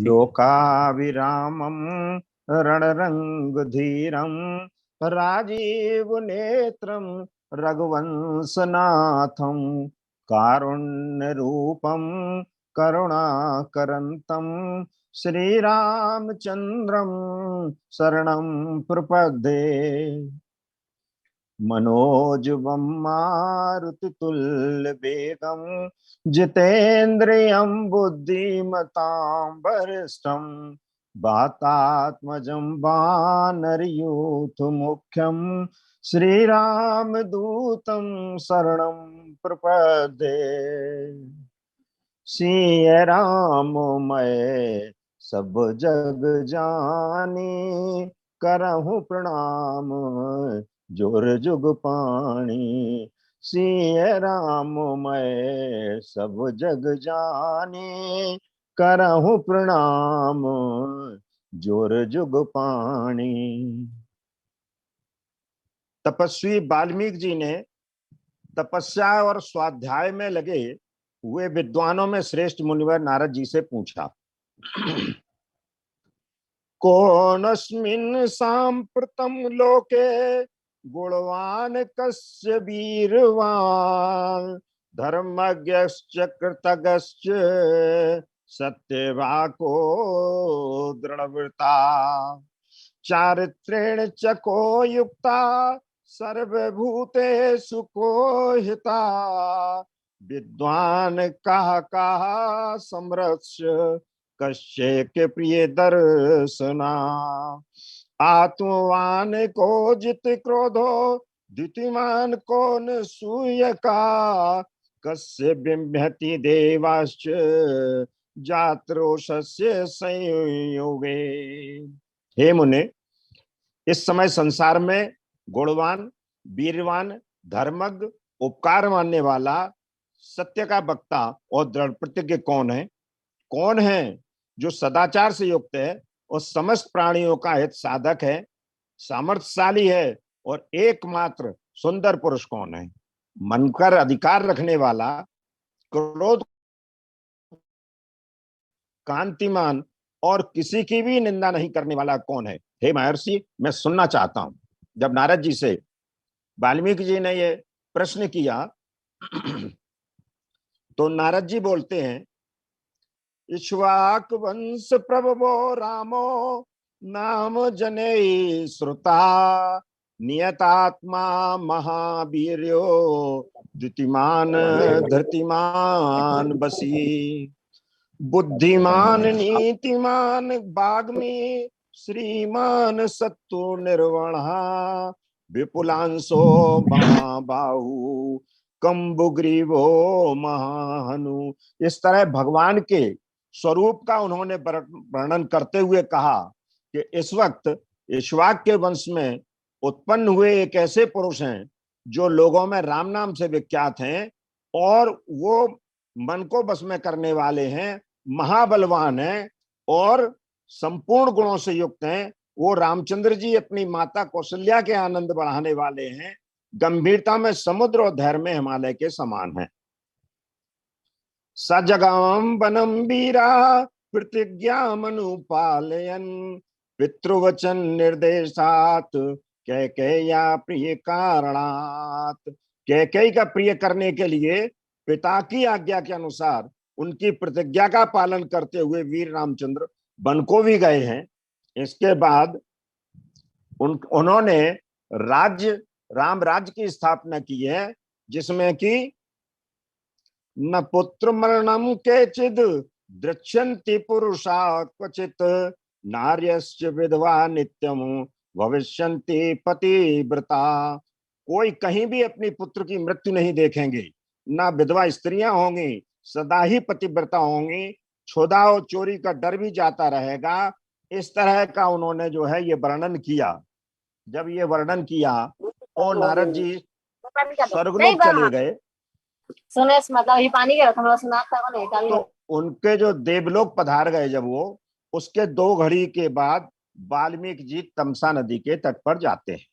लोकाविरामं रणरंगधीरं राजीव नेत्रं रघुवंशनाथं कारुण्यरूपं करुणाकरन्तं श्रीरामचन्द्रं शरणं प्रपद्ये। मनोजवं मारुतितुल्यवेगं जितेन्द्रियं बुद्धिमतां वरिष्ठं वातात्मजं वानरयूथमुख्यं श्रीरामदूतं शरणं प्रपद्ये। सिय राम मैं सब जग जानी करहूँ प्रणाम जोर जुग पाणी। सिय राम मैं सब जग जानी करहूँ प्रणाम जोर जुग पाणी। तपस्वी वाल्मीकि जी ने तपस्या और स्वाध्याय में लगे हुए विद्वानों में श्रेष्ठ मुनिवर नारद जी से पूछा, कौनस्मिन् सांप्रतं लोके गुणवान कस्य वीरवान धर्मज्ञश्च कृतज्ञश्च सत्यवाको दृढ़व्रता चारित्रेण च को युक्ता सर्वभूतेषु को हिता विद्वान कहा समरस्य कश्य प्रिय दर्शना आत्मवान को जित क्रोधो द्युतिमान कौन सूय का कस्य बिंभति देवाश्च जात्रोषस्य संयोगे। हे मुने, इस समय संसार में गुणवान, वीरवान, धर्मज्ञ, उपकार मानने वाला, सत्य का वक्ता और दृढ़ प्रतिज्ञ कौन है? कौन है जो सदाचार से युक्त है और समस्त प्राणियों का हित साधक है, सामर्थ्यशाली है और एकमात्र सुंदर पुरुष कौन है? मन कर अधिकार रखने वाला, क्रोध, कांतिमान और किसी की भी निंदा नहीं करने वाला कौन है? हे महर्षि, मैं सुनना चाहता हूं। जब नारद जी से वाल्मीकि जी ने ये प्रश्न किया तो नारद जी बोलते हैं, इक्ष्वाक वंश प्रभवो रामो नाम जने श्रुता नियतात्मा महावीर्यो द्युतिमान धृतिमान बसी बुद्धिमान नीतिमान बाग्मी श्रीमान सत्तु निर्वण विपुलांशो महाबाहु कंबुग्रीवो महाहनु। इस तरह भगवान के स्वरूप का उन्होंने वर्णन करते हुए कहा कि इस वक्त इक्ष्वाक के वंश में उत्पन्न हुए एक ऐसे पुरुष हैं जो लोगों में राम नाम से विख्यात हैं और वो मन को बस में करने वाले हैं, महाबलवान हैं और संपूर्ण गुणों से युक्त हैं। वो रामचंद्र जी अपनी माता कौशल्या के आनंद बढ़ाने वाले हैं, गंभीरता में समुद्र और धैर्य में हिमालय के समान है। सजगाम वनम वीरा प्रतिज्ञा मनुपालयन पितृवचन निर्देशात कैकेय्या प्रिय कारणात कैकेयी का प्रिय करने के लिए पिता की आज्ञा के अनुसार उनकी प्रतिज्ञा का पालन करते हुए वीर रामचंद्र वन को भी गए हैं। इसके बाद उन्होंने राज्य राम राज्य की स्थापना की है, जिसमें कि न पुत्र मरणम केचिद दृक्षन्ति पुरुषा क्वचित नार्यश्च विधवा नित्यम भविष्यन्ति पतिव्रता। कोई कहीं भी अपनी पुत्र की मृत्यु नहीं देखेंगे, ना विधवा स्त्रियां होंगी, सदा ही पतिव्रता होंगी, क्षुधा और चोरी का डर भी जाता रहेगा। इस तरह का उन्होंने जो है ये वर्णन किया। जब ये वर्णन किया और नारद जी स्वर्गलोक चले गए, सुने मतलब ये पानी के रखा सुना था नहीं तो उनके जो देवलोक पधार गए, जब वो उसके 2 घड़ी के बाद वाल्मीकि जी तमसा नदी के तट पर जाते हैं।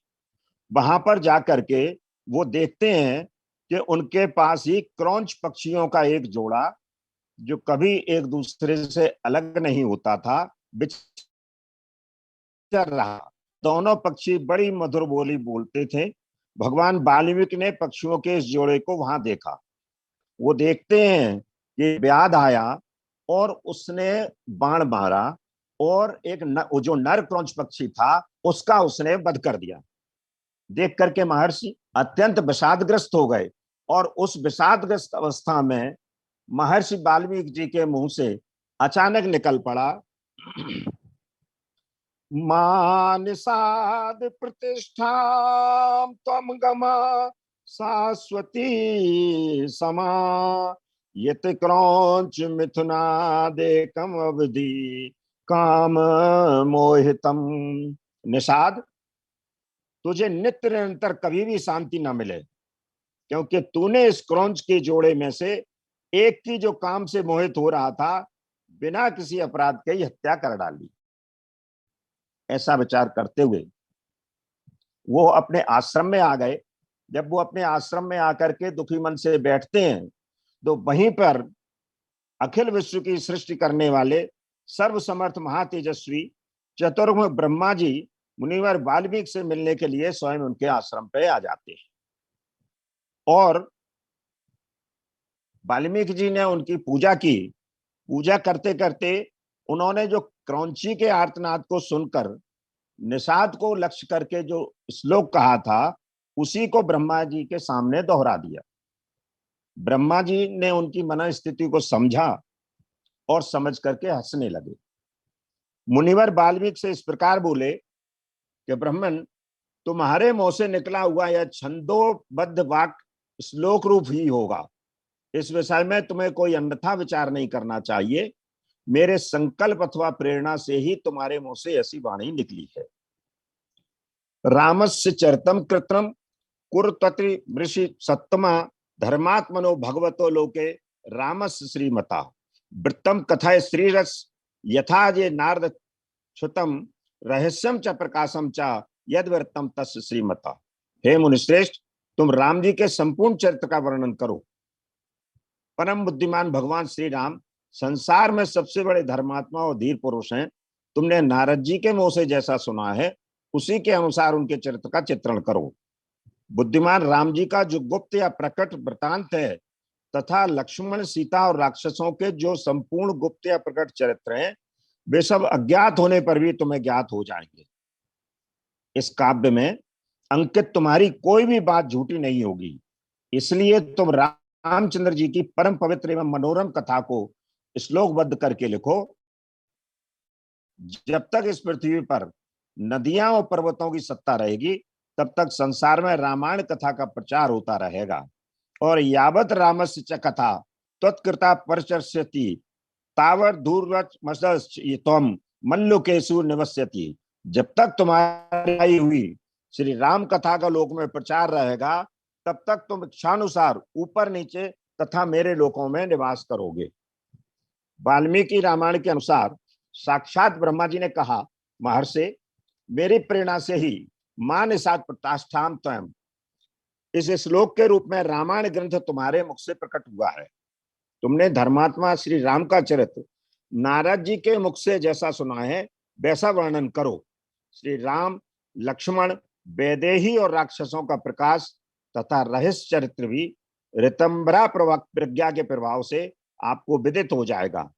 वहां पर जाकर के वो देखते हैं कि उनके पास ही क्रौंच पक्षियों का एक जोड़ा, जो कभी एक दूसरे से अलग नहीं होता था, विचर रहा। दोनों पक्षी बड़ी मधुर बोली बोलते थे। भगवान वाल्मीकि ने पक्षियों के इस जोड़े को वहां देखा। वो देखते हैं कि व्याध आया और उसने बाण मारा और एक जो नर क्रौंच पक्षी था उसका उसने वध कर दिया। देख करके महर्षि अत्यंत विषादग्रस्त हो गए और उस विषादग्रस्त अवस्था में महर्षि वाल्मीकि जी के मुंह से अचानक निकल पड़ा, मानसाद प्रतिष्ठा त्वम गमा शाश्वती समा यत क्रौंच मिथुनादेकम अवधि काम मोहितम। निषाद, तुझे नित्य निरंतर कभी भी शांति न मिले, क्योंकि तूने इस क्रौंच के जोड़े में से एक की जो काम से मोहित हो रहा था, बिना किसी अपराध के ही हत्या कर डाली। ऐसा विचार करते हुए वो अपने आश्रम में आ गए। जब वो अपने आश्रम में आकर के दुखी मन से बैठते हैं, तो वहीं पर अखिल विश्व की सृष्टि करने वाले सर्वसमर्थ महातेजस्वी चतुर्मुख ब्रह्मा जी मुनिवर वाल्मीकि से मिलने के लिए स्वयं उनके आश्रम पे आ जाते हैं। और वाल्मीकि जी ने उनकी पूजा की। पूजा करते करते उन्होंने जो क्रौंची के आर्तनाद को सुनकर निषाद को लक्ष्य करके जो श्लोक कहा था, उसी को ब्रह्मा जी के सामने दोहरा दिया। ब्रह्मा जी ने उनकी मनस्थिति को समझा और समझ करके हंसने लगे। मुनिवर वाल्मीकि से इस प्रकार बोले कि ब्राह्मण, तुम्हारे मुंह से निकला हुआ यह छंदोबद्ध वाक्य श्लोक रूप ही होगा। इस विषय में तुम्हें कोई अन्यथा विचार नहीं करना चाहिए। मेरे संकल्प अथवा प्रेरणा से ही तुम्हारे मुंह से ऐसी वाणी निकली है। रामस्य चरितम कृत्रम कुरुतति ऋषि सत्तमा धर्मात्मनो भगवतो लोके रामस्य श्रीमता वृत्तम कथा श्रीरस यथा जे नारद श्रुतम रहस्यम च प्रकाशम च यद वृत्तम तस् श्रीमता। हे मुनिश्रेष्ठ, तुम राम जी के संपूर्ण चरित्र का वर्णन करो। परम बुद्धिमान भगवान श्री राम संसार में सबसे बड़े धर्मात्मा और धीर पुरुष हैं। तुमने नारद जी के मुंह से जैसा सुना है, उसी के अनुसार उनके चरित्र का चित्रण करो। बुद्धिमान राम जी का जो गुप्त या प्रकट वृतांत है, तथा लक्ष्मण, सीता और राक्षसों के जो संपूर्ण गुप्त या प्रकट चरित्र हैं, वे सब अज्ञात होने पर भी तुम्हें ज्ञात हो जाएंगे। इस काव्य में अंकित तुम्हारी कोई भी बात झूठी नहीं होगी। इसलिए तुम रामचंद्र जी की परम पवित्र एवं मनोरम कथा को श्लोकबद्ध करके लिखो। जब तक इस पृथ्वी पर नदियां और पर्वतों की सत्ता रहेगी, तब तक संसार में रामायण कथा का प्रचार होता रहेगा। और यावत रामस्य च कथा त्वत्कृता परिचर्ष्यति तावत दूरवम मल्लुकेशु निवस्यति। जब तक तुम्हारी आई हुई श्री राम कथा का लोक में प्रचार रहेगा, तब तक तुम इच्छानुसार ऊपर नीचे तथा मेरे लोकों में निवास करोगे। वाल्मीकि रामायण के अनुसार साक्षात ब्रह्मा जी ने कहा, महर्षि, मेरी प्रेरणा से ही मां निषाद प्रतिष्ठाम त्वम, इस श्लोक के रूप में रामायण ग्रंथ तुम्हारे मुख से प्रकट हुआ है। तुमने धर्मात्मा श्री राम का चरित्र नारद जी के मुख से जैसा सुना है, वैसा वर्णन करो। श्री राम, लक्ष्मण, वैदेही और राक्षसों का प्रकाश तथा रहस्य चरित्र भी ऋतंभरा प्रज्ञा के प्रभाव से आपको विदित हो जाएगा।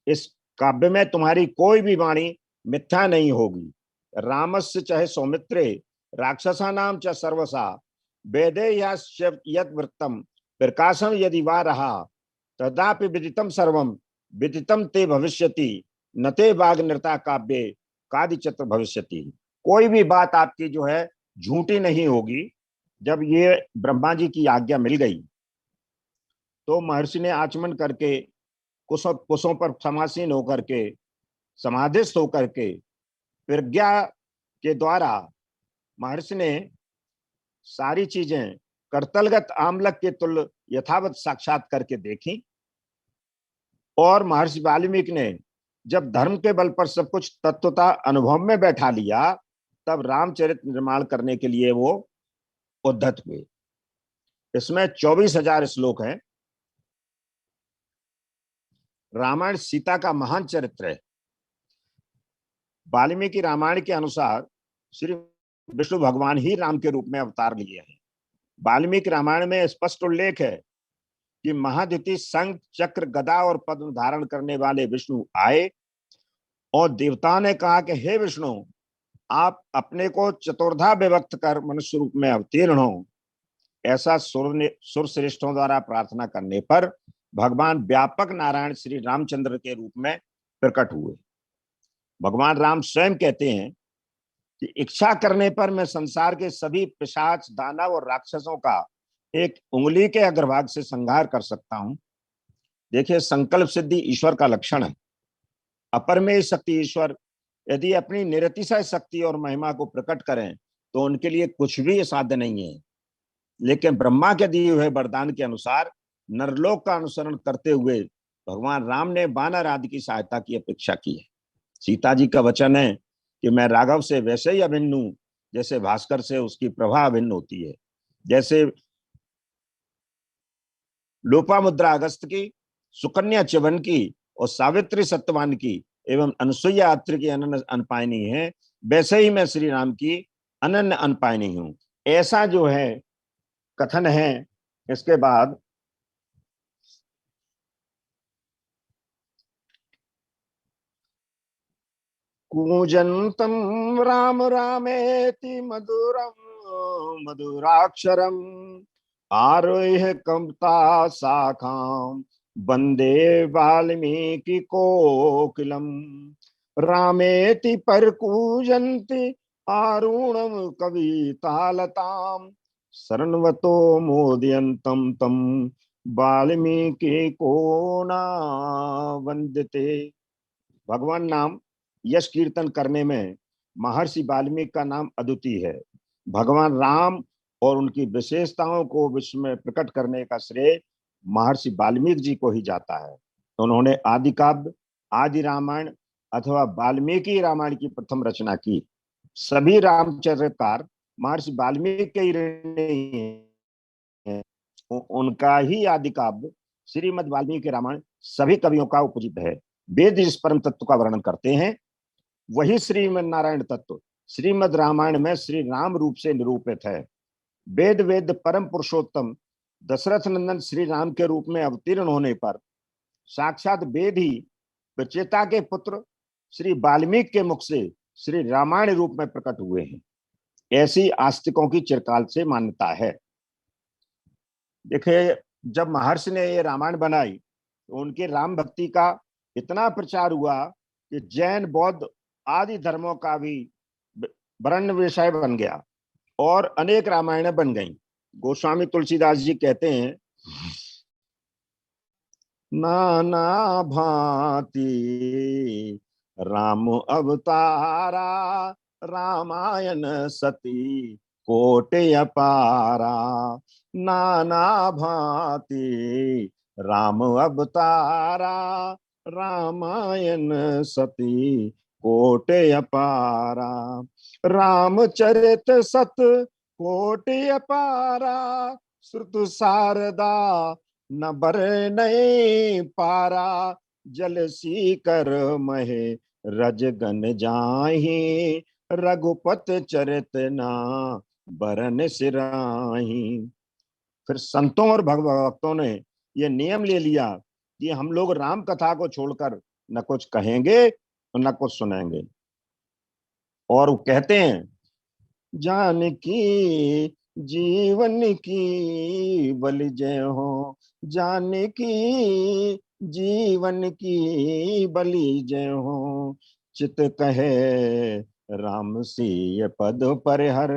इस काव्य में तुम्हारी कोई भी वाणी मिथ्या नहीं होगी। रामस्य चाहे सौमित्रे राक्षसा नाम च सर्वसा वेदे यद वृत्तम प्रकाशम यदि वा रहा तदापि विदितम सर्वम विदितम ते भविष्यति न ते बाघ नृता काव्ये कादि चित्र भविष्यति। कोई भी बात आपकी जो है झूठी नहीं होगी। जब ये ब्रह्मा जी की आज्ञा मिल गई तो महर्षि ने आचमन करके कुशों पर समासीन होकर के समाधिस्थ होकर के प्रज्ञा के द्वारा महर्षि ने सारी चीजें करतलगत आमलक के तुल्य यथावत साक्षात करके देखी। और महर्षि वाल्मीकि ने जब धर्म के बल पर सब कुछ तत्वता अनुभव में बैठा लिया तब रामचरित निर्माण करने के लिए वो उद्धत हुए। इसमें 24,000 श्लोक हैं। रामायण सीता का महान चरित्र है। वाल्मीकि रामायण के अनुसार श्री विष्णु भगवान ही राम के रूप में अवतार लिए हैं। वाल्मीकि रामायण में स्पष्ट उल्लेख है कि महाद्युति शंख चक्र गदा और पद्म धारण करने वाले विष्णु आए और देवता ने कहा कि हे विष्णु, आप अपने को चतुर्धा विभक्त कर मनुष्य रूप में अवतीर्ण हो। ऐसा सुर श्रेष्ठों द्वारा प्रार्थना करने पर भगवान व्यापक नारायण श्री रामचंद्र के रूप में प्रकट हुए। भगवान राम स्वयं कहते हैं कि इच्छा करने पर मैं संसार के सभी पिशाच दानव और राक्षसों का एक उंगली के अग्रभाग से संहार कर सकता हूं। देखिए, संकल्प सिद्धि ईश्वर का लक्षण है। अपरमेय शक्ति ईश्वर यदि अपनी निरतिशय शक्ति और महिमा को प्रकट करें तो उनके लिए कुछ भी असाध्य नहीं है। लेकिन ब्रह्मा के दिए हुए वरदान के अनुसार नरलोक का अनुसरण करते हुए भगवान राम ने वानर आदि की सहायता की अपेक्षा की है। सीता जी का वचन है कि मैं राघव से वैसे ही अभिन्न हूं जैसे भास्कर से उसकी प्रभा अभिन्न होती है। जैसे लोपामुद्रा अगस्त की, सुकन्या च्यवन की और सावित्री सत्यवान की एवं अनुसुईया अत्रि की अनन्य अनपायनी है, वैसे ही मैं श्री राम की अनन्य अनपायनी हूं। ऐसा जो है कथन है। इसके बाद कूजन्तम राम रामेति मधुरम मधुराक्षरम आरोह्य कमता शाखाम वंदे वाल्मीकि कोकिलम रामेति परकूजन्ति आरुणम कवितालताम शरणवतो मोदयन्तम तम वाल्मीकि को न वंदते। भगवान नाम यश कीर्तन करने में महर्षि वाल्मीकि का नाम अद्वितीय है। भगवान राम और उनकी विशेषताओं को विश्व में प्रकट करने का श्रेय महर्षि वाल्मीकि जी को ही जाता है। तो उन्होंने आदि काव्य, आदि रामायण अथवा वाल्मीकि रामायण की प्रथम रचना की। सभी रामचरितकार महर्षि वाल्मीकि के ही नहीं है। उनका ही आदि काव्य श्रीमद् वाल्मीकि रामायण सभी कवियों का उपजीत है। वेद जिस परम तत्व का वर्णन करते हैं वही श्रीमद् नारायण तत्व श्रीमद् रामायण में श्री राम रूप से निरूपित है। वेद वेद परम पुरुषोत्तम दशरथ नंदन श्री राम के रूप में अवतीर्ण होने पर साक्षात वेद ही प्रचेता के पुत्र श्री वाल्मीकि के मुख से श्री रामायण रूप में प्रकट हुए हैं। ऐसी आस्तिकों की चिरकाल से मान्यता है। देखिए, जब महर्षि ने ये रामायण बनाई तो उनके राम भक्ति का इतना प्रचार हुआ कि जैन बौद्ध आदि धर्मों का भी वर्ण विषय बन गया और अनेक रामायणें बन गईं। गोस्वामी तुलसीदास जी कहते हैं, नाना भांति राम अवतारा रामायण सती कोटि अपारा। नाना भांति राम अवतारा रामायण सती कोटि अपारा। रामचरित सत कोटि अपारा श्रुत शारदा न बर नहीं पारा। जल सी कर महे रजगन जाही रघुपत चरित ना बरन सिराही। फिर संतों और भक्तों ने यह नियम ले लिया कि हम लोग राम कथा को छोड़कर न कुछ कहेंगे और न कुछ सुनेंगे। और वो कहते हैं, जानकी जीवन की बलि जय हो, जानकी जीवन की बलि जय हो, चित कहे राम सिय पद परिहर,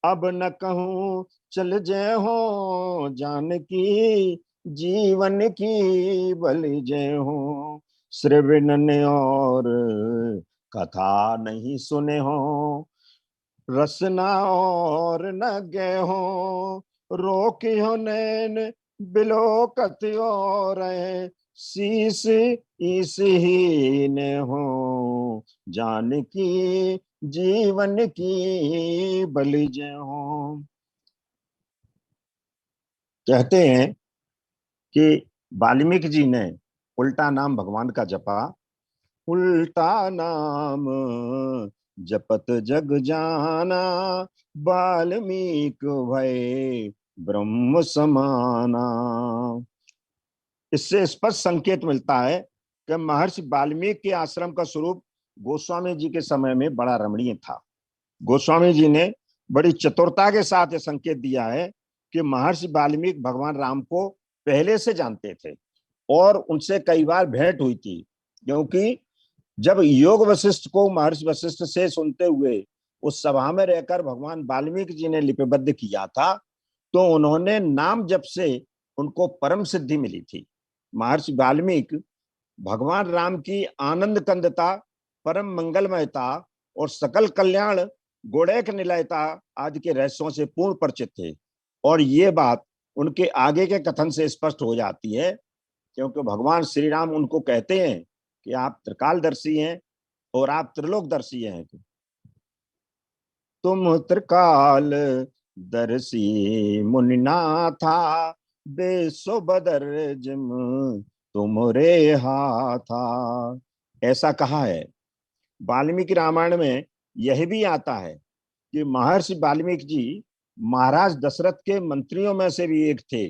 अब न कहूँ चल जय हो, जानकी जीवन की बलि जय हो, श्रवण और कथा नहीं सुने हो, रसना और न गए हो, रोकी हो नैन बिलोकत और शीस इस ही ने हो, जानकी जीवन की बलि जय हो। कहते हैं कि वाल्मीकि जी ने उल्टा नाम भगवान का जपा, उल्टा नाम जपत जग जाना, वाल्मीकि भय ब्रह्म समाना। इससे स्पष्ट संकेत मिलता है कि महर्षि वाल्मीकि के आश्रम का स्वरूप गोस्वामी जी के समय में बड़ा रमणीय था। गोस्वामी जी ने बड़ी चतुरता के साथ यह संकेत दिया है कि महर्षि वाल्मीकि भगवान राम को पहले से जानते थे और उनसे कई बार भेंट हुई थी, क्योंकि जब योग वशिष्ठ को महर्षि वशिष्ठ से सुनते हुए उस सभा में रहकर भगवान वाल्मीकि जी ने लिपिबद्ध किया था, तो उन्होंने नाम जप से उनको परम सिद्धि मिली थी। महर्षि वाल्मीकि भगवान राम की आनंद कंदता, परम मंगलमयता और सकल कल्याण गोड़ैक निलयता आदि के रहस्यों से पूर्ण परिचित थे। और ये बात उनके आगे के कथन से स्पष्ट हो जाती है, क्योंकि भगवान श्री राम उनको कहते हैं कि आप त्रिकालदर्शी हैं और आप त्रिलोकदर्शी हैं। तुम त्रिकाल दर्शी मुनिनाथा, बेसो बदर जिम तुमरे हाथा। ऐसा कहा है। वाल्मीकि रामायण में यह भी आता है कि महर्षि वाल्मीकि जी महाराज दशरथ के मंत्रियों में से भी एक थे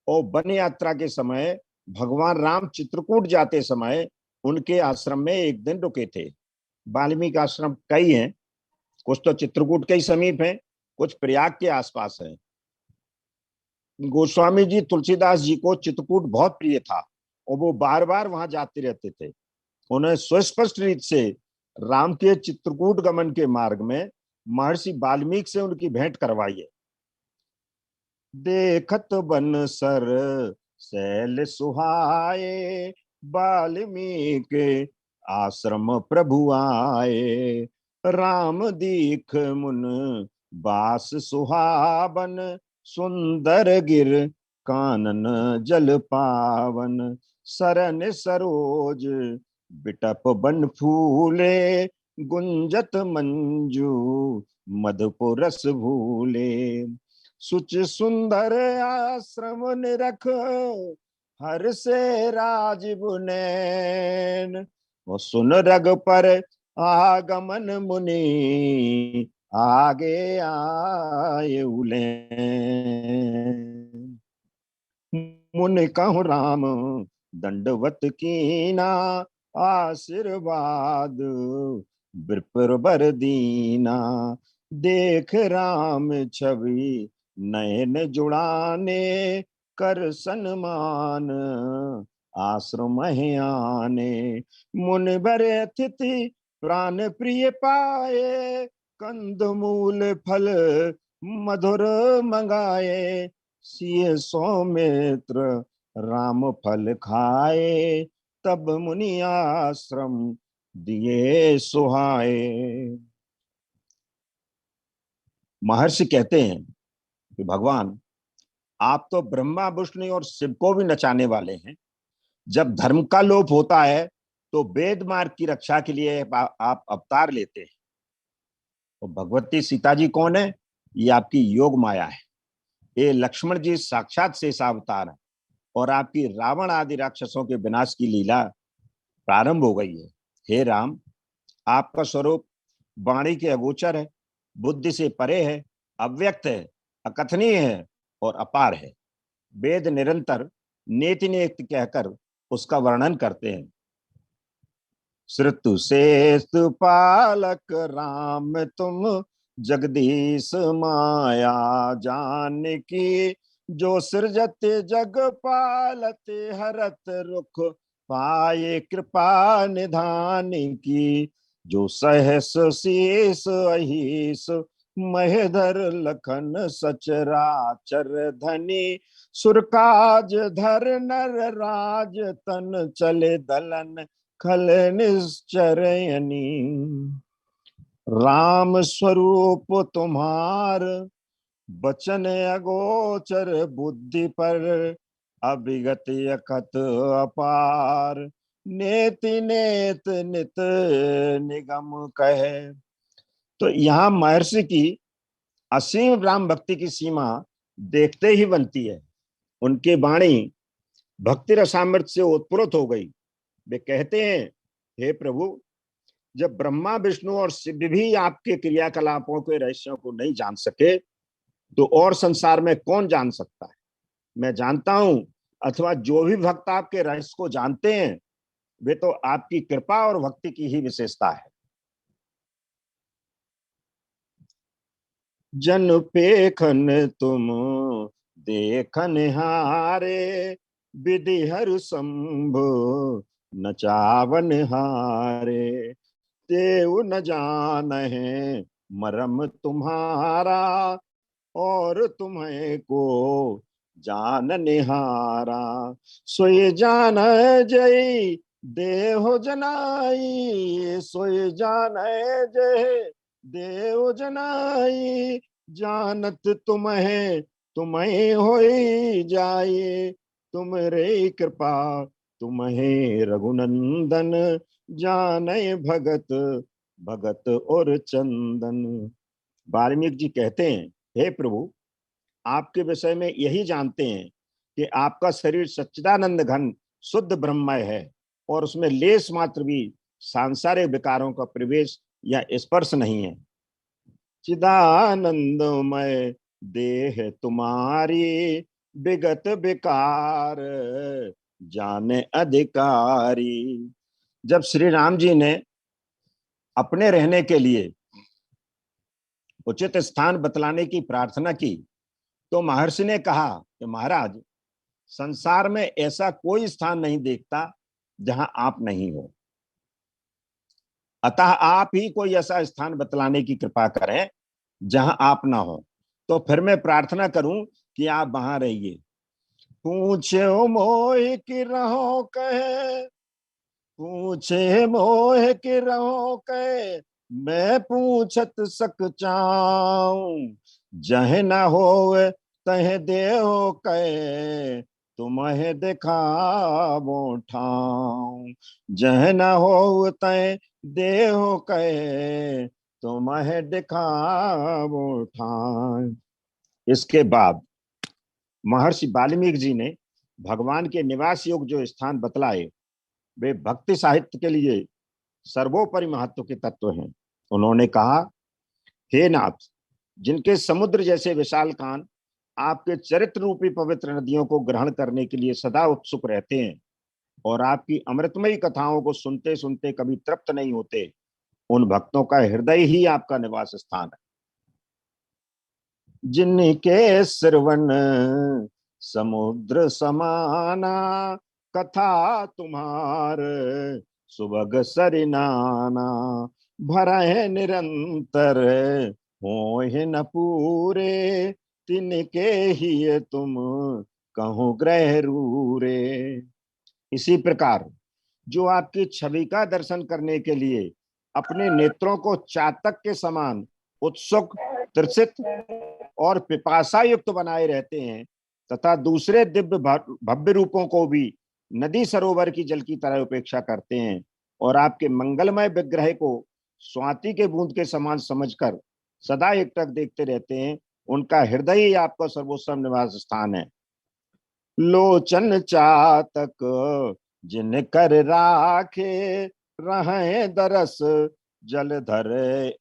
और वन यात्रा के समय भगवान राम चित्रकूट जाते समय उनके आश्रम में एक दिन रुके थे। वाल्मीकि आश्रम कई हैं, कुछ तो चित्रकूट के ही समीप हैं, कुछ प्रयाग के आसपास हैं। गोस्वामी जी तुलसीदास जी को चित्रकूट बहुत प्रिय था और वो बार बार वहां जाते रहते थे। उन्हें सुस्पष्ट रीत से राम के चित्रकूट गमन के मार्ग में महर्षि वाल्मीकि से उनकी भेंट करवाई है। देखत बन सर शैल सुहाए, वाल्मीकि आश्रम प्रभु आए, राम दीख मुन बास सुहावन, सुंदर गिर कानन जल पावन, सरन सरोज बिटप बन फूले, गुंजत मंजू मधुपुरस भूले, सुच सुंदर आश्रम निरख, हर से राजीव नैन, वो सुन रग पर आगमन मुनि, आगे आए उलेन, मुनि कहूँ राम दंडवत कीना, आशीर्वाद विप्र बर दीना, देख राम छवि नयन जुड़ाने, कर सन्मान आश्रम आने, मुनि बर अतिथि प्राण प्रिय पाए, कंद मूल फल मधुर मंगाए, सिय सौमित्र राम फल खाए, तब मुनि आश्रम दिए सुहाए। महर्षि कहते हैं कि भगवान आप तो ब्रह्मा विष्णु और शिव को भी नचाने वाले हैं। जब धर्म का लोप होता है तो वेद मार्ग की रक्षा के लिए आप अवतार लेते हैं। तो भगवती सीता जी कौन है? ये आपकी योग माया है। ये लक्ष्मण जी साक्षात शेषावतार है और आपकी रावण आदि राक्षसों के विनाश की लीला प्रारंभ हो गई है। हे राम, आपका स्वरूप वाणी के अगोचर है, बुद्धि से परे है, अव्यक्त है, अकथनीय है और अपार है। वेद निरंतर नेति नेति कहकर उसका वर्णन करते हैं। श्रुतु श्रेष्ठ पालक राम तुम, जगदीश माया जान की, जो सृजत जग पालते हरत रुख, पाए कृपा निधान की, जो सहस शीस अहिस महेधर लखन सचराचर धनी, सुरकाज धर नर राज तन, चले दलन खल निश्चरयनी। राम स्वरूप तुम्हार, बचन अगोचर बुद्धि पर, अभिगत अकथ अपार, नेति नेत नित निगम कहे। तो यहाँ महर्षि की असीम राम भक्ति की सीमा देखते ही बनती है। उनकी वाणी भक्ति रसामृत से उत्प्रोत हो गई। वे कहते हैं, हे प्रभु, जब ब्रह्मा विष्णु और शिव भी आपके क्रियाकलापों के रहस्यों को नहीं जान सके, तो और संसार में कौन जान सकता है। मैं जानता हूं, अथवा जो भी भक्त आपके रहस्य को जानते हैं, वे तो आपकी कृपा और भक्ति की ही विशेषता है। जन पेखन तुम देखन हारे, विधि हर शंभु नचावन हारे, देव न जान है मरम तुम्हारा, और तुम्हें को जान निहारा, सोई जान जय देहो जनाई, सोई जान जय देव जनाई, जानत तुम्हें तुम्हें होई जाए, तुम रे कृपा तुम्हें रघुनंदन, जाने भगत भगत और चंदन। वाल्मीकि जी कहते हैं, हे प्रभु, आपके विषय में यही जानते हैं कि आपका शरीर सच्चिदानंद घन शुद्ध ब्रह्ममय है, और उसमें लेस मात्र भी सांसारिक विकारों का प्रवेश या स्पर्श नहीं है। चिदानंदमय देह तुम्हारी, विगत विकार जाने अधिकारी। जब श्री राम जी ने अपने रहने के लिए उचित स्थान बतलाने की प्रार्थना की, तो महर्षि ने कहा कि महाराज, संसार में ऐसा कोई स्थान नहीं देखता जहां आप नहीं हो, अतः आप ही कोई ऐसा स्थान बतलाने की कृपा करें जहां आप ना हो, तो फिर मैं प्रार्थना करूं कि आप वहां रहिए। पूछे मोह की रहो कहे, पूछे मोह की रहो कहे, मैं पूछत सक चाऊं, जह न हो तह देहो कहे, तुम्हें दिखावो ठाऊं, जह न हो तह देहो कहे, तुम्हें दिखावो ठाऊं। इसके बाद महर्षि वाल्मीकि जी ने भगवान के निवास योग्य जो स्थान बतलाए, वे भक्ति साहित्य के लिए सर्वोपरि महत्व के तत्व हैं। उन्होंने कहा, हे नाथ, जिनके समुद्र जैसे विशाल कान आपके चरित्र रूपी पवित्र नदियों को ग्रहण करने के लिए सदा उत्सुक रहते हैं, और आपकी अमृतमयी कथाओं को सुनते सुनते कभी तृप्त नहीं होते, उन भक्तों का हृदय ही आपका निवास स्थान है। जिनके श्रवण समुद्र समाना, कथा तुम्हार सुबग सरिनाना, भरह निरंतर होहि न पूरे, तिनके ही तुम कहूँ ग्रह रूरे। इसी प्रकार जो आपकी छवि का दर्शन करने के लिए अपने नेत्रों को चातक के समान उत्सुक, त्रसित और पिपासा युक्त बनाए रहते हैं, तथा दूसरे दिव्य भव्य रूपों को भी नदी सरोवर की जल की तरह उपेक्षा करते हैं, और आपके मंगलमय विग्रह को स्वाति के बूंद के समान समझकर सदा एकटक देखते रहते हैं, उनका हृदय ही आपका सर्वोत्तम निवास स्थान है। लोचन चातक जिन कर राखे, रहे दरस जलधर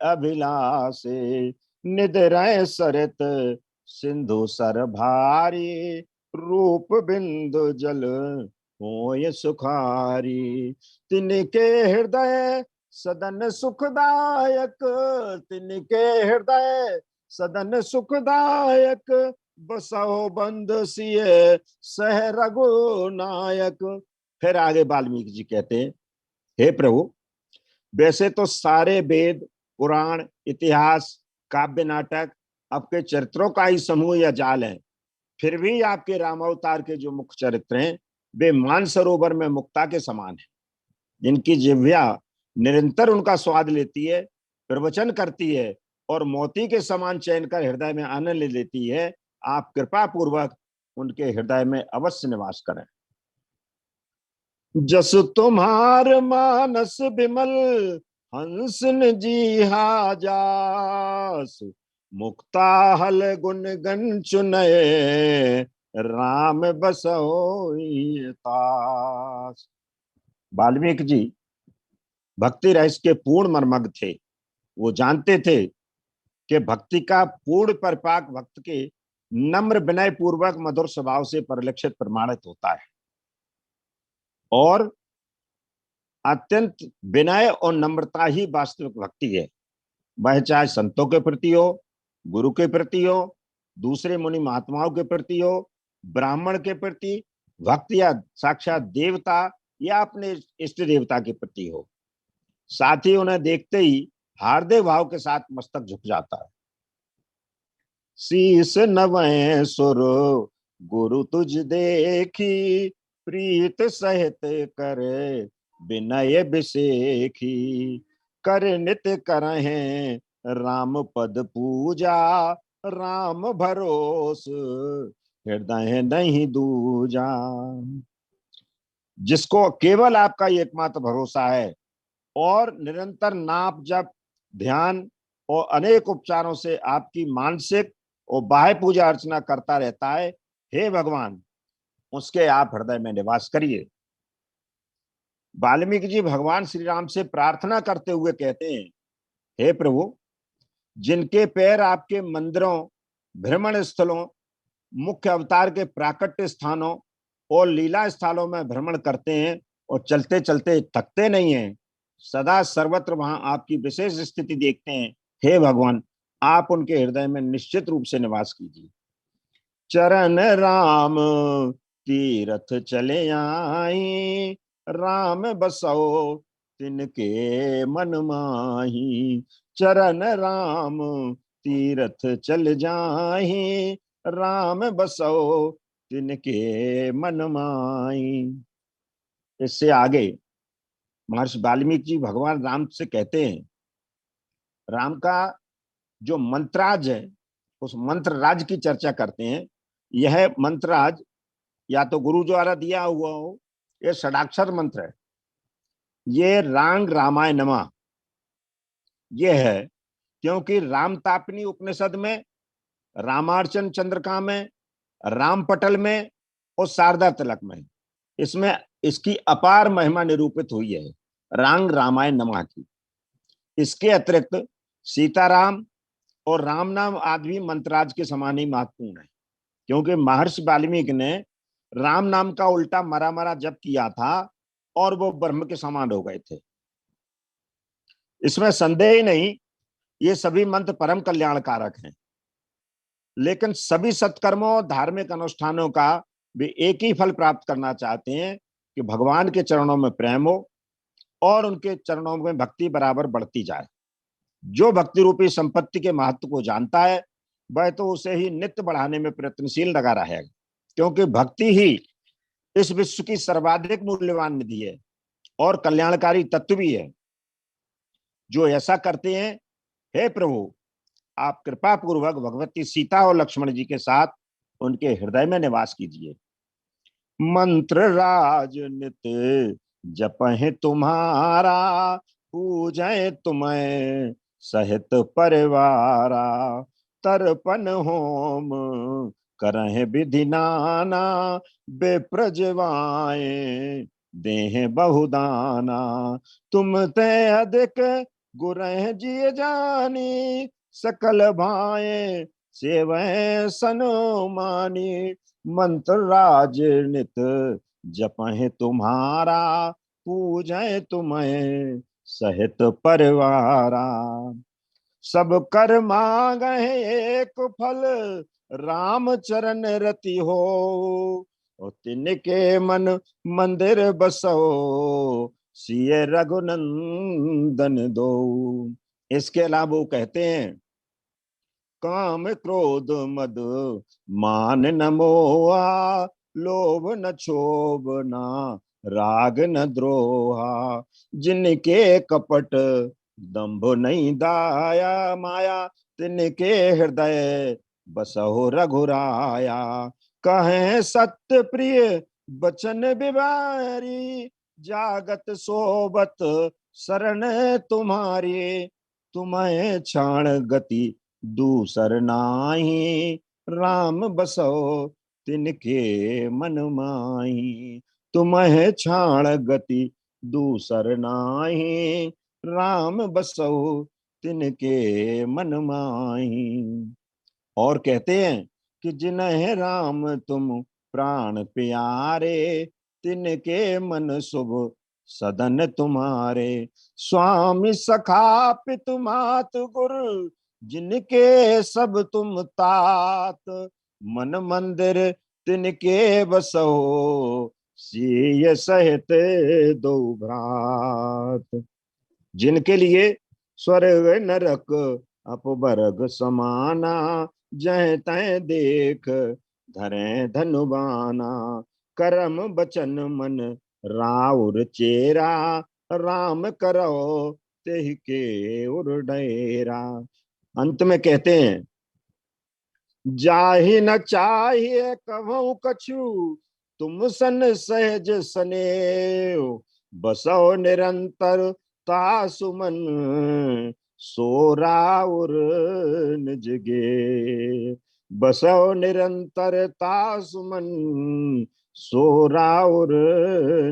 अभिलाषे, निद्रय सरित सिंधु सर भारी, रूप बिंदु जल होय सुखारी। तिनके हृदय सदन सुखदायक, तिनके हृदय सदन सुखदायक, बसो बंद सिय सह रघुनायक। फिर आगे वाल्मीकि जी कहते हैं, हे प्रभु, वैसे तो सारे वेद, पुराण, इतिहास, काव्य, नाटक आपके चरित्रों का ही समूह या जाल है, फिर भी आपके रामावतार के जो मुख्य चरित्र हैं वे मानसरोवर में मुक्ता के समान है, जिनकी जिह्वा निरंतर उनका स्वाद लेती है, प्रवचन करती है और मोती के समान चयन कर हृदय में आनंद ले लेती है। आप कृपा पूर्वक उनके हृदय में अवश्य निवास करें। जस तुम्हार मानस बिमल, हंस न जीहा जास, मुक्ता हल गुण गण चुनय, राम बसोई तास। वाल्मीकि जी भक्ति रहस्य के पूर्ण मर्मज्ञ थे। वो जानते थे कि भक्ति का पूर्ण परिपाक भक्त के नम्र विनय पूर्वक मधुर स्वभाव से परिलक्षित प्रमाणित होता है, और अत्यंत विनय और नम्रता ही वास्तविक भक्ति है। वह चाहे संतों के प्रति हो, गुरु के प्रति हो, दूसरे मुनि महात्माओं के प्रति हो, ब्राह्मण के प्रति, भक्त या साक्षात देवता या अपने इष्ट देवता के प्रति हो, साथ ही उन्हें देखते ही हार्दिक भाव के साथ मस्तक झुक जाता है। शीस नवै सुर गुरु तुझ देखी, प्रीत सहित करे विनय बिसेखी, कर नित करहें राम पद पूजा, राम भरोस हृदय नहीं दूजा। जिसको केवल आपका ही एकमात्र भरोसा है और निरंतर नाप जप ध्यान और अनेक उपचारों से आपकी मानसिक और बाह्य पूजा अर्चना करता रहता है, हे भगवान उसके आप हृदय में निवास करिए। वाल्मीकि जी भगवान श्री राम से प्रार्थना करते हुए कहते हैं, हे प्रभु, जिनके पैर आपके मंदिरों, भ्रमण स्थलों, मुख्य अवतार के प्राकट्य स्थानों और लीला स्थलों में भ्रमण करते हैं और चलते चलते थकते नहीं हैं, सदा सर्वत्र वहां आपकी विशेष स्थिति देखते हैं, हे भगवान आप उनके हृदय में निश्चित रूप से निवास कीजिए। चरण राम तीरथ चले आई, राम बसो तिनके मन माही, चरण राम तीरथ चल जाही, राम बसो तिनके मन माही। इससे आगे महर्षि वाल्मीकि जी भगवान राम से कहते हैं, राम का जो मंत्राज है उस मंत्र राज की चर्चा करते हैं। यह मंत्राज या तो गुरु द्वारा दिया हुआ हो, यह षडाक्षर मंत्र है। ये रांग रामाय नमः ये है, क्योंकि रामतापनी उपनिषद में, रामार्चन चंद्रिका में, राम पटल में और शारदा तिलक में इसमें इसकी अपार महिमा निरूपित हुई है, रांग रामाय नमः की। इसके अतिरिक्त सीताराम और राम नाम आदि भी मंत्राज के समान ही महत्वपूर्ण है, क्योंकि महर्षि वाल्मीकि ने राम नाम का उल्टा मरा मरा जप किया था और वो ब्रह्म के समान हो गए थे। इसमें संदेह ही नहीं, ये सभी मंत्र परम कल्याणकारक हैं, लेकिन सभी सत्कर्मों और धार्मिक अनुष्ठानों का वे एक ही फल प्राप्त करना चाहते हैं कि भगवान के चरणों में प्रेम हो और उनके चरणों में भक्ति बराबर बढ़ती जाए। जो भक्ति रूपी संपत्ति के महत्व को जानता है वह तो उसे ही नित्य बढ़ाने में प्रयत्नशील लगा रहेगा, क्योंकि भक्ति ही इस विश्व की सर्वाधिक मूल्यवान निधि है और कल्याणकारी तत्व भी है। जो ऐसा करते हैं, हे प्रभु आप कृपा पूर्वक भगवती सीता और लक्ष्मण जी के साथ उनके हृदय में निवास कीजिए। मंत्र राज नित जपहि तुम्हारा, पूजय तुम्हें सहित परिवारा, तर्पण होम करहि विधि नाना, बेप्रजवाए देह बहुदाना, तुम ते अधिक गुरह जी जानी, सकल भाए सेवै सनो मानी, मंत्र राज नित जपहि तुम्हारा, पूजय तुम्हें सहित परिवारा। सब कर मांगहि एक फल, राम चरण रति हो, और तिनके मन मंदिर बसो, सिय रघुनंदन दो। इसके अलावा वो कहते हैं, काम क्रोध मद मान न मोहा, लोभ न क्षोभ न राग न द्रोहा, जिनके कपट दंभ नहीं दाया, माया तिनके हृदय बसहु रघुराया। कहें सत्य प्रिय बचन बिबारी, जागत सोबत शरण तुम्हारी, तुम्हें क्षण गति दूसर नाही, राम बसो तिनके मन माही। तुम्हें क्षण गति दूसर नाही, राम बसो तिनके मन माही। और कहते हैं कि जिन्हें राम तुम प्राण प्यारे, तिनके मन शुभ सदन तुम्हारे। स्वामी सखा पितु मात गुरु, जिनके सब तुम तात, मन मंदिर तिनके बसो, सिय सहित दो भ्रात। जिनके लिए स्वर्ग नरक अपवर्ग समाना, जह तह देख धरे धनुबाना। करम बचन मन राउर चेरा, राम करो तेहि के उर डेरा। अंत में कहते हैं, जाहि न चाहिए कभू कछु, तुम सन सहज स्नेह, बसो निरंतर तासुमन, सो राउर निज गे। बसो निरंतर तासुमन, सो राउर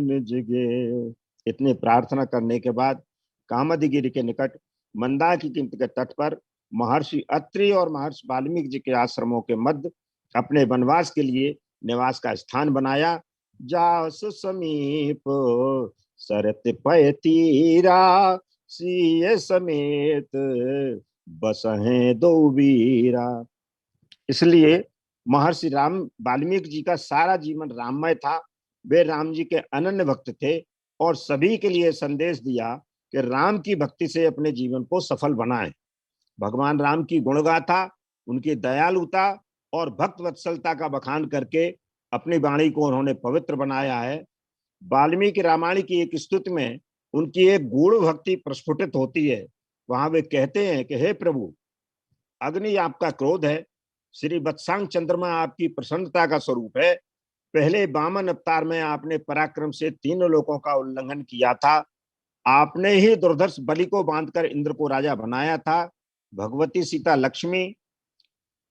निज गे। इतनी प्रार्थना करने के बाद कामदगिरि के निकट मंदाकिनी के तट पर महर्षि अत्रि और महर्षि वाल्मीकि जी के आश्रमों के मध्य अपने वनवास के लिए निवास का स्थान बनाया। जास समीप सरत पय तीरा, सिय समेत बसहें दो वीरा। इसलिए महर्षि राम वाल्मीकि जी का सारा जीवन राममय था। वे राम जी के अनन्य भक्त थे और सभी के लिए संदेश दिया कि राम की भक्ति से अपने जीवन को सफल बनाएं। भगवान राम की गुणगाथा, उनकी दयालुता और भक्त वत्सलता का बखान करके अपनी वाणी को उन्होंने पवित्र बनाया है। वाल्मीकि रामायण की एक स्तुति में उनकी एक गूढ़ भक्ति प्रस्फुटित होती है। वहां वे कहते हैं कि हे प्रभु, अग्नि आपका क्रोध है, श्री वत्सांग चंद्रमा आपकी प्रसन्नता का स्वरूप है। पहले वामन अवतार में आपने पराक्रम से तीनों लोकों का उल्लंघन किया था। आपने ही दुर्धर्ष बलि को बांधकर इंद्र को राजा बनाया था। भगवती सीता लक्ष्मी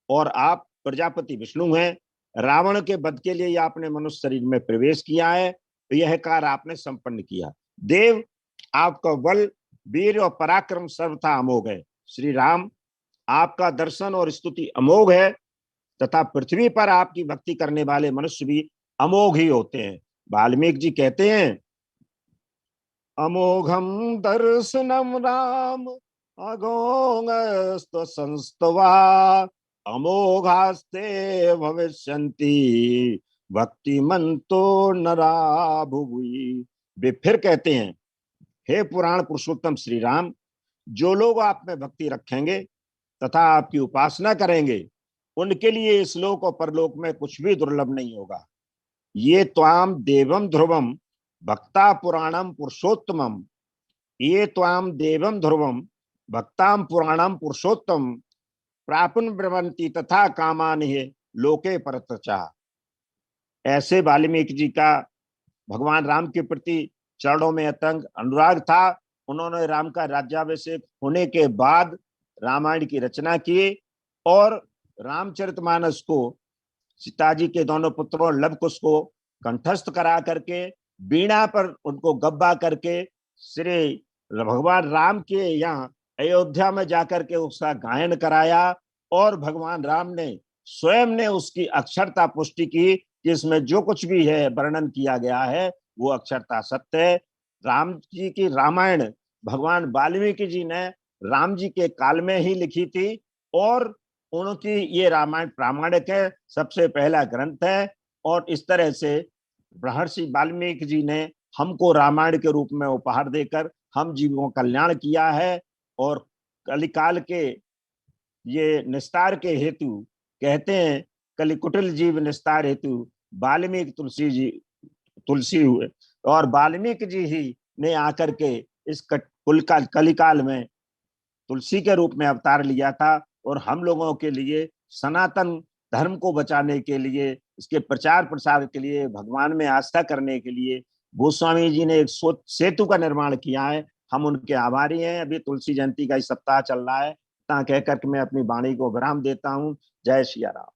और आप प्रजापति विष्णु हैं। रावण के वध के लिए आपने मनुष्य शरीर में प्रवेश किया है, तो यह कार्य आपने संपन्न किया। देव, आपका बल, वीर और पराक्रम सर्वथा अमोघ है। श्री राम, आपका दर्शन और स्तुति अमोघ है, तथा पृथ्वी पर आपकी भक्ति करने वाले मनुष्य भी अमोघ ही होते हैं। वाल्मीकि जी कहते हैं, अमोघम दर्शनम राम अघोघस्त संस्तवा, अमोघास्ते भविष्यन्ति भक्तिमन्तो नरा भुवि। वे फिर कहते हैं, हे पुराण पुरुषोत्तम श्री राम, जो लोग आप में भक्ति रखेंगे तथा आपकी उपासना करेंगे, उनके लिए इस लोक और परलोक में कुछ भी दुर्लभ नहीं होगा। ये त्वाम देवम ध्रुवम भक्ता पुराणम पुरुषोत्तमम, ये त्वाम देवम ध्रुवम भक्ताम पुराणम पुरुषोत्तम, प्रापुन ब्रवंती तथा कामान लोके परतचा। ऐसे वाल्मीकि जी का भगवान राम के प्रति चरणों में अतंग अनुराग था। उन्होंने राम का राज्याभिषेक होने के बाद रामायण की रचना की और रामचरितमानस को सीता जी के दोनों पुत्रों लव कुश को कंठस्थ करा करके, बीणा पर उनको गब्बा करके श्री भगवान राम के यहाँ अयोध्या में जाकर के उसका गायन कराया और भगवान राम ने स्वयं ने उसकी अक्षरता पुष्टि की कि इसमें जो कुछ भी है वर्णन किया गया है वो अक्षरता सत्य है। राम जी की रामायण भगवान वाल्मीकि जी ने राम जी के काल में ही लिखी थी और उनकी ये रामायण प्रामाणिक है, सबसे पहला ग्रंथ है। और इस तरह से महर्षि वाल्मीकि जी ने हमको रामायण के रूप में उपहार देकर हम जीवों का कल्याण किया है। और कलिकाल के ये निस्तार के हेतु कहते हैं, कलि कुटिल जीव निस्तार हेतु वाल्मीकि तुलसी हुए। और वाल्मीकि जी ही ने आकर के इस कलिकाल में तुलसी के रूप में अवतार लिया था। और हम लोगों के लिए सनातन धर्म को बचाने के लिए, इसके प्रचार प्रसार के लिए, भगवान में आस्था करने के लिए गोस्वामी जी ने एक सेतु का निर्माण किया है। हम उनके आभारी हैं। अभी तुलसी जयंती का सप्ताह चल रहा है। इतना कहकर के मैं अपनी वाणी को विराम देता हूँ। जय सिया राम।